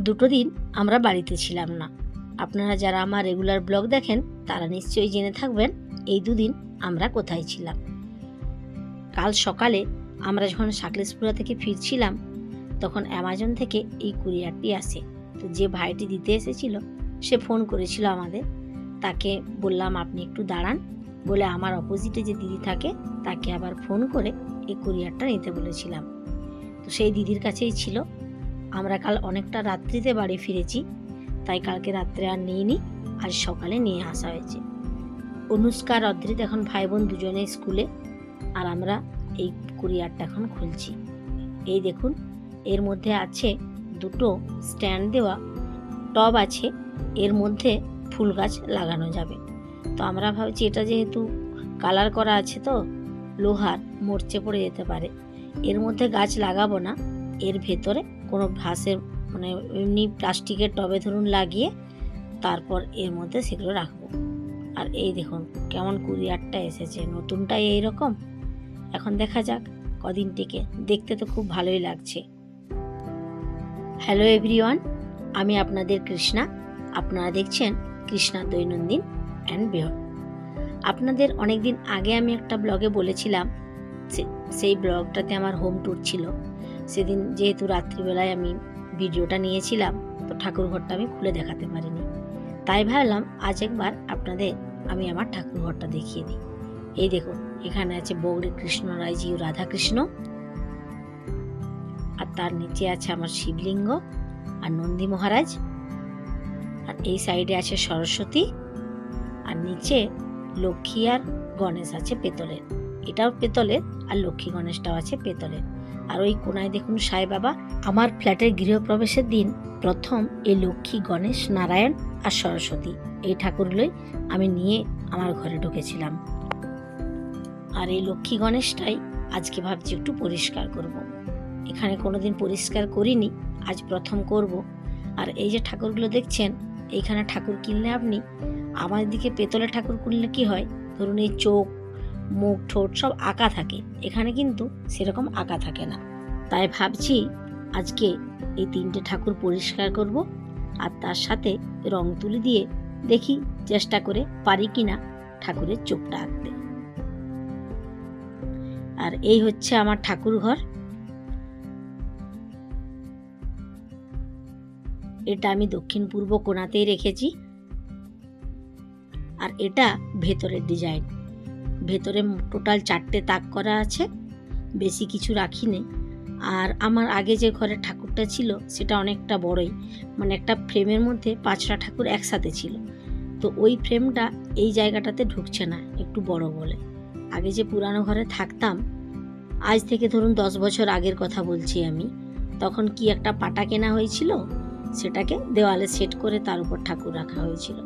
দুটো দিন আমরা বাড়িতে ছিলাম না। আপনারা যারা আমার রেগুলার ব্লগ দেখেন তারা নিশ্চয়ই জেনে থাকবেন এই দুদিন আমরা কোথায় ছিলাম। কাল সকালে আমরা যখন সাকলেশপুরা থেকে ফিরছিলাম তখন অ্যামাজন থেকে এই কুরিয়ারটি আসে। তো যে ভাইটি দিতে এসেছিল সে ফোন করেছিল আমাদের, তাকে বললাম আপনি একটু দাঁড়ান বলে আমার অপোজিটে যে দিদি থাকে তাকে আবার ফোন করে এই কুরিয়ারটা নিতে বলেছিলাম। তো সেই দিদির কাছেই ছিল। আমরা কাল অনেকটা রাত্রিতে বাড়ি ফিরেছি, তাই কালকে রাত্রে আর নিইনি, আজ সকালে নিয়ে আসা হয়েছে। অনুষ্কা আর অদ্রিত এখন ভাই বোন দুজনেই স্কুলে, আর আমরা এই কুরিয়ারটা এখন খুলছি। এই দেখুন, এর মধ্যে আছে দুটো স্ট্যান্ড দেওয়া টব আছে, এর মধ্যে ফুল গাছ লাগানো যাবে। তো আমরা ভাবছি এটা যেহেতু কালার করা আছে তো লোহার মরচে পড়ে যেতে পারে, এর মধ্যে গাছ লাগাবো না, এর ভেতরে কোনো ভাসের মানে এমনি প্লাস্টিকের টবে ধরুন লাগিয়ে তারপর এর মধ্যে সেগুলো রাখবো। আর এই দেখুন কেমন কুরিয়ারটা এসেছে, নতুনটাই এইরকম। এখন দেখা যাক কদিন টিকে, দেখতে তো খুব ভালোই লাগছে। হ্যালো এভরিওয়ান, আমি আপনাদের কৃষ্ণা। আপনারা দেখছেন কৃষ্ণা দৈনন্দিন অ্যান্ড বিয়ন্ড। আপনাদের অনেক দিন আগে আমি একটা ব্লগে বলেছিলাম, সেই ব্লগটাতে আমার হোম ট্যুর ছিল। সেদিন যেহেতু রাত্রিবেলায় আমি ভিডিওটা নিয়েছিলাম তো ঠাকুরঘরটা আমি খুলে দেখাতে পারিনি, তাই ভাবলাম আজ একবার আপনাদের আমি আমার ঠাকুরঘরটা দেখিয়ে দিই। এই দেখুন, এখানে আছে বৌড়ে কৃষ্ণ রায়জি ও রাধাকৃষ্ণ, আর তার নিচে আছে আমার শিবলিঙ্গ আর নন্দী মহারাজ, আর এই সাইডে আছে সরস্বতী, আর নিচে লক্ষ্মী আর গণেশ আছে পেতলের, এটাও পেতলের, আর লক্ষ্মী গণেশটাও আছে পেতলের। আর ওই কোনায় দেখুন সাই বাবা। আমার ফ্ল্যাটের গৃহপ্রবেশের দিন প্রথম এই লক্ষ্মী, গণেশ, নারায়ণ আর সরস্বতী এই ঠাকুরগুলোই আমি নিয়ে আমার ঘরে ঢুকেছিলাম। আর এই লক্ষ্মী গণেশটাই আজকে ভাবছি একটু পরিষ্কার করব। এখানে কোনোদিন পরিষ্কার করিনি, আজ প্রথম করব। আর এই যে ঠাকুরগুলো দেখছেন, এইখানে ঠাকুর কিনলে আপনি আমার দিকে পেতলের ঠাকুর কিনলে কি হয়, ধরুন এই চোখ, মুখ, ঠোঁট সব আঁকা থাকে, এখানে কিন্তু সেরকম আঁকা থাকে না। তাই ভাবছি আজকে এই তিনটে ঠাকুর পরিষ্কার করব, আর তার সাথে রং তুলি দিয়ে দেখি চেষ্টা করে পারি কিনা ঠাকুরের চোখটা আঁকতে। আর এই হচ্ছে আমার ঠাকুর ঘর। এটা আমি দক্ষিণ পূর্ব কোণাতেই রেখেছি। আর এটা ভেতরের ডিজাইন, ভেতরে টোটাল 4টে তাক করা আছে, বেশি কিছু রাখিনি। আর আমার আগে যে ঘরের ঠাকুরটা ছিল সেটা অনেকটা বড়ই, মানে একটা ফ্রেমের মধ্যে 5টা ঠাকুর একসাথে ছিল। তো ওই ফ্রেমটা এই জায়গাটাতে ঢুকছে না, একটু বড় বলে। আগে যে পুরানো ঘরে থাকতাম, আজ থেকে ধরুন 10 বছর আগের কথা বলছি আমি, তখন কি একটা পাটা কেনা হয়েছিল, সেটাকে দেওয়ালে সেট করে তার উপর ঠাকুর রাখা হয়েছিল।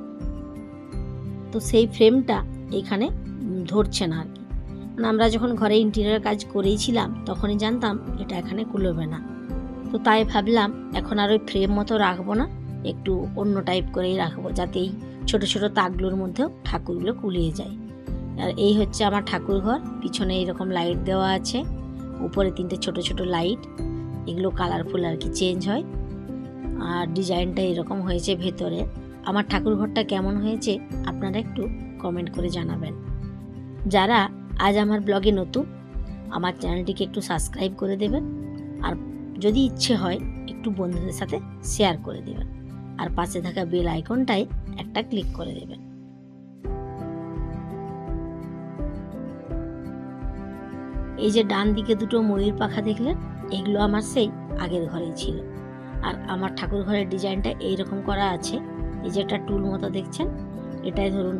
তো সেই ফ্রেমটা এখানে ধরছে না আর কি। আমরা যখন ঘরে ইন্টেরিয়র কাজ করেইছিলাম তখনই জানতাম এটা এখানে কুলোবে না। তো তাই ভাবলাম এখন আর ওই ফ্রেম মতো রাখবো না, একটু অন্য টাইপ করেই রাখবো, যাতে এই ছোটো ছোটো তাকগুলোর মধ্যেও ঠাকুরগুলো কুলিয়ে যায়। আর এই হচ্ছে আমার ঠাকুর ঘর। পিছনে এইরকম লাইট দেওয়া আছে, উপরে 3টে ছোট ছোট লাইট, এগুলো কালারফুল আর কি, চেঞ্জ হয়। আর ডিজাইনটা এরকম হয়েছে ভেতরে। আমার ঠাকুর ঘরটা কেমন হয়েছে আপনারা একটু কমেন্ট করে জানাবেন। যারা আজ আমার ব্লগে নতুন, আমার চ্যানেলটিকে একটু সাবস্ক্রাইব করে দেবেন, আর যদি ইচ্ছে হয় একটু বন্ধুদের সাথে শেয়ার করে দেবেন, আর পাশে থাকা বেল আইকনটায় একটা ক্লিক করে দেবেন। এই যে ডান দিকে দুটো ময়ূর পাখা দেখলেন, এগুলো আমার সেই আগের ঘরেই ছিল। আর আমার ঠাকুর ঘরের ডিজাইনটা এইরকম করা আছে। এই যে একটা টুল মতো দেখছেন, এটাই ধরুন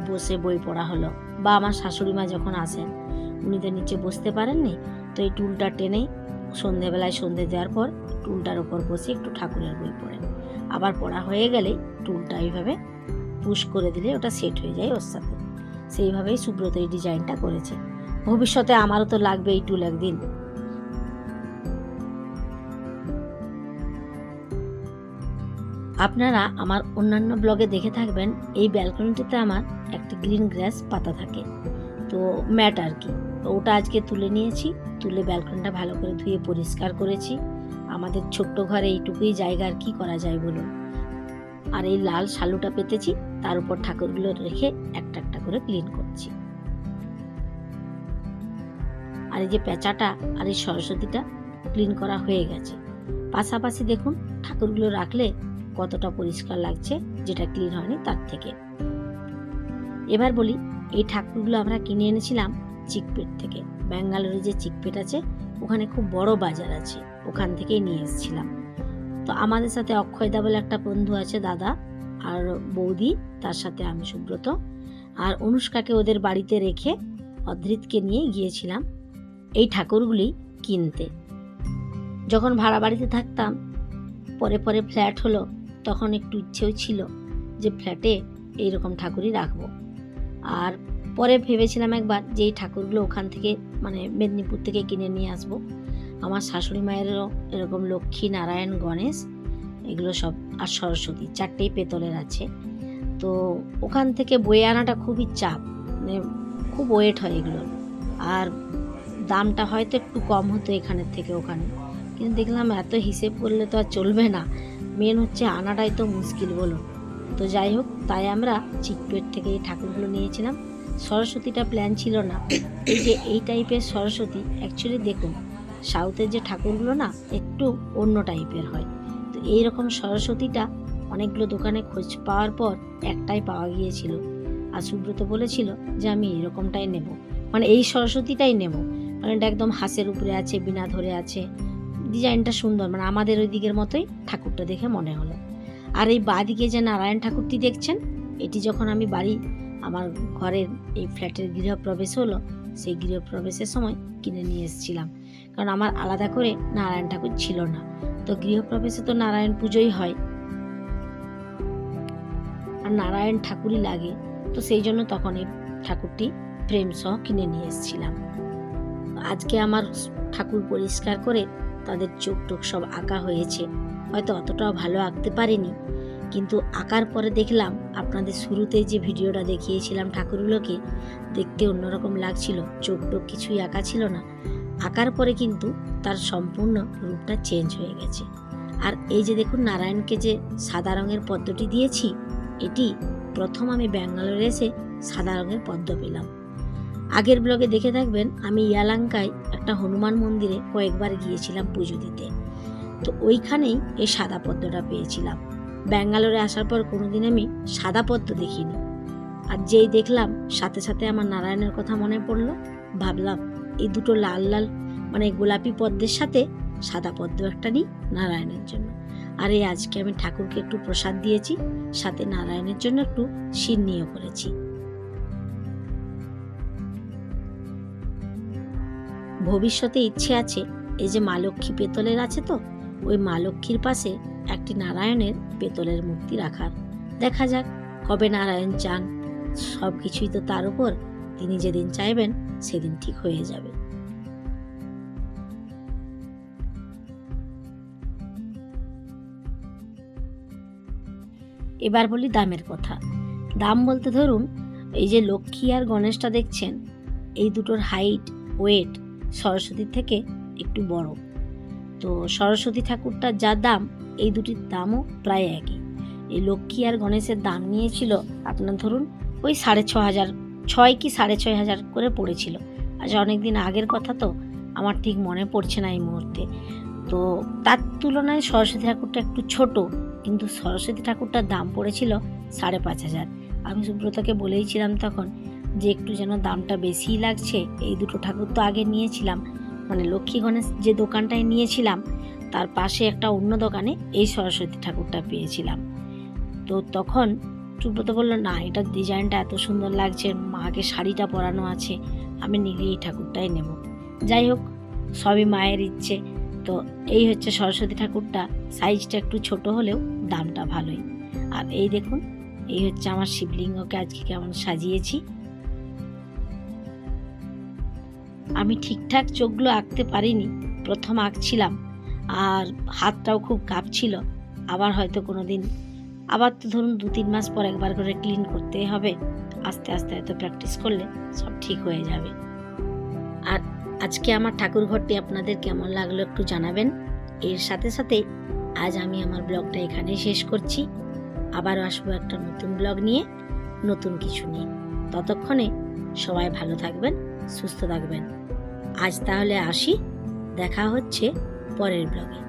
বসে বই পড়া হলো, বা আমার শাশুড়ি মা যখন আসেন উনি তো নিচে বসতে পারেননি, তো এই টুলটা টেনে সন্ধেবেলায় সন্ধে দেওয়ার পর টুলটার ওপর বসে একটু ঠাকুরের বই পড়েন। আবার পড়া হয়ে গেলে টুলটা এইভাবে পুশ করে দিলে ওটা সেট হয়ে যায় ওর সাথে। সেইভাবেই সুব্রত এই ডিজাইনটা করেছে। ভবিষ্যতে আমারও তো লাগবে এই টুল একদিন। আপনারা আমার অন্যান্য ব্লগে দেখে থাকবেন, এই ব্যালকনিটিতে আমার একটা গ্রিন গ্রাস পাতা থাকে, তো ম্যাট আর কি। ওটা আজকে তুলে নিয়েছি, তুলে ব্যালকনিটা ভালো করে ধুয়ে পরিষ্কার করেছি। আমাদের ছোট্ট ঘরে এইটুকুই জায়গা, আর কি করা যায় বলুন। আর এই লাল শালুটা পেতেছি, তার উপর ঠাকুরগুলো রেখে একটা একটা করে ক্লিন করছি। আর এই যে পেঁচাটা আর এই সরস্বতীটা ক্লিন করা হয়ে গেছে। পাশাপাশি দেখুন ঠাকুরগুলো রাখলে কতটা পরিষ্কার লাগছে, যেটা ক্লিন হয়নি তার থেকে। এবার বলি, এই ঠাকুরগুলো আমরা কিনে এনেছিলাম চিকপেট থেকে। ব্যাঙ্গালোরে যে চিকপেট আছে, ওখানে খুব বড় বাজার আছে, ওখান থেকেই নিয়ে এসেছিলাম। তো আমাদের সাথে অক্ষয়দা বলে একটা বন্ধু আছে, দাদা আর বৌদি, তার সাথে আমি সুব্রত আর অনুষ্কাকে ওদের বাড়িতে রেখে অদ্রিতকে নিয়ে গিয়েছিলাম এই ঠাকুরগুলি কিনতে। যখন ভাড়া বাড়িতে থাকতাম, পরে পরে ফ্ল্যাট হলো, তখন একটু ইচ্ছেও ছিল যে ফ্ল্যাটে এইরকম ঠাকুরই রাখবো। আর পরে ভেবেছিলাম একবার যে এই ঠাকুরগুলো ওখান থেকে মানে মেদিনীপুর থেকে কিনে নিয়ে আসবো। আমার শাশুড়ি মায়েরও এরকম লক্ষ্মী, নারায়ণ, গণেশ এগুলো সব, আর সরস্বতী, চারটেই পেতলের আছে। তো ওখান থেকে বয়ে আনাটা খুবই চাপ, মানে খুব ওয়েট হয় এগুলো, আর দামটা হয়তো একটু কম হতো এখানের থেকে ওখানে, কিন্তু দেখলাম এত হিসেব করলে তো আর চলবে না, মেন হচ্ছে আনাটাই তো মুশকিল বলুন। তো যাই হোক, তাই আমরা চিকপেট থেকে এই ঠাকুরগুলো নিয়েছিলাম। সরস্বতীটা প্ল্যান ছিল না। এই যে এই টাইপের সরস্বতী, অ্যাকচুয়ালি দেখুন সাউথের যে ঠাকুরগুলো না একটু অন্য টাইপের হয়। তো এইরকম সরস্বতীটা অনেকগুলো দোকানে খোঁজ পাওয়ার পর একটাই পাওয়া গিয়েছিল, আর সুব্রত বলেছিল যে আমি এরকমটাই নেব, মানে এই সরস্বতীটাই নেব, মানে এটা একদম হাঁসের উপরে আছে, বিনা ধরে আছে, ডিজাইনটা সুন্দর, মানে আমাদের ওই দিকের মতোই ঠাকুরটা দেখে মনে হলো। আর এই বাঁদিকে যে নারায়ণ ঠাকুরটি দেখছেন, এটি যখন আমি আমার ঘরের এই ফ্ল্যাটের গৃহপ্রবেশ হলো, সেই গৃহপ্রবেশের সময় কিনে নিয়ে এসেছিলাম, কারণ আমার আলাদা করে নারায়ণ ঠাকুর ছিল না। তো গৃহপ্রবেশে তো নারায়ণ পুজোই হয়, আর নারায়ণ ঠাকুরই লাগে, তো সেই জন্য তখন এই ঠাকুরটি ফ্রেম সহ কিনে নিয়ে এসেছিলাম। আজকে আমার ঠাকুর পরিষ্কার করে তাদের চোখ টোক সব আঁকা হয়েছে, হয়তো অতটাও ভালো আঁকতে পারিনি, কিন্তু আঁকার পরে দেখলাম আপনাদের শুরুতে যে ভিডিওটা দেখিয়েছিলাম ঠাকুরগুলোকে, দেখতে অন্যরকম লাগছিল, চোখ টোক কিছুই আঁকা ছিল না। আঁকার পরে কিন্তু তার সম্পূর্ণ রূপটা চেঞ্জ হয়ে গেছে। আর এই যে দেখুন নারায়ণকে যে সাদা রঙের পদ্মটি দিয়েছি, এটি প্রথম আমি ব্যাঙ্গালোরে এসে সাদা রঙের পদ্ম পেলাম। আগের ব্লগে দেখে থাকবেন, আমি ইয়ালাঙ্কায় একটা হনুমান মন্দিরে কয়েকবার গিয়েছিলাম পুজো দিতে, তো ওইখানেই এই সাদা পদ্মটা পেয়েছিলাম। ব্যাঙ্গালোরে আসার পর কোনোদিন আমি সাদা পদ্ম দেখিনি, আর যেই দেখলাম সাথে সাথে আমার নারায়ণের কথা মনে পড়লো। ভাবলাম এই দুটো লাল লাল মানে গোলাপি পদ্মের সাথে সাদা পদ্ম একটা নিই নারায়ণের জন্য। আর এই আজকে আমি ঠাকুরকে একটু প্রসাদ দিয়েছি, সাথে নারায়ণের জন্য একটু সিন্নিও করেছি। ভবিষ্যতে ইচ্ছে আছে, এই যে মা লক্ষ্মী পেতলের আছে, তো ওই মা লক্ষ্মীর পাশে একটি নারায়ণের পেতলের মূর্তি রাখার। দেখা যাক কবে নারায়ণ চান, সব কিছুই তো তার উপর, তিনি যেদিন চাইবেন সেদিন ঠিক হয়ে যাবে। এবার বলি দামের কথা। দাম বলতে ধরুন, এই যে লক্ষ্মী আর গণেশটা দেখছেন, এই দুটোর হাইট, ওয়েট সরস্বতীর থেকে একটু বড়। তো সরস্বতী ঠাকুরটার যা দাম, এই দুটির দামও প্রায় একই। এই লক্ষ্মী আর গণেশের দাম নিয়েছিল আপনার ধরুন ওই 6,500, 6 কি 6,500 করে পড়েছিল। আচ্ছা, অনেকদিন আগের কথা তো, আমার ঠিক মনে পড়ছে না এই মুহূর্তে। তো তার তুলনায় সরস্বতী ঠাকুরটা একটু ছোট, কিন্তু সরস্বতী ঠাকুরটার দাম পড়েছিল 5,500। আমি সুব্রতকে বলেইছিলাম তখন যে একটু যেন দামটা বেশিই লাগছে। এই দুটো ঠাকুর তো আগে নিয়েছিলাম, মানে লক্ষ্মী গণেশ যে দোকানটায় নিয়েছিলাম, তার পাশে একটা অন্য দোকানে এই সরস্বতী ঠাকুরটা পেয়েছিলাম। তো তখন সুব্রত বললো, না এটার ডিজাইনটা এত সুন্দর লাগছে, মাকে শাড়িটা পরানো আছে, আমি নিলে এই ঠাকুরটাই নেব। যাই হোক, সবই মায়ের ইচ্ছে। তো এই হচ্ছে সরস্বতী ঠাকুরটা, সাইজটা একটু ছোট হলেও দামটা ভালোই। আর এই দেখুন, এই হচ্ছে আমার শিবলিঙ্গকে আজকে কেমন সাজিয়েছি। আমি ঠিকঠাক চোখগুলো আঁকতে পারিনি, প্রথম আঁকছিলাম, আর হাতটাও খুব কাঁপছিল। আবার হয়তো কোনো দিন, আবার তো ধরুন 2-3 মাস পর একবার করে ক্লিন করতেই হবে, আস্তে আস্তে হয়তো প্র্যাকটিস করলে সব ঠিক হয়ে যাবে। আর আজকে আমার ঠাকুর ঘরটি আপনাদের কেমন লাগলো একটু জানাবেন। এর সাথে সাথে আজ আমি আমার ব্লগটা এখানেই শেষ করছি। আবারও আসবো একটা নতুন ব্লগ নিয়ে, নতুন কিছু নিয়ে। ততক্ষণে সবাই ভালো থাকবেন, সুস্থ থাকবেন। আজ তাহলে আসি, দেখা হচ্ছে পরের ব্লগে।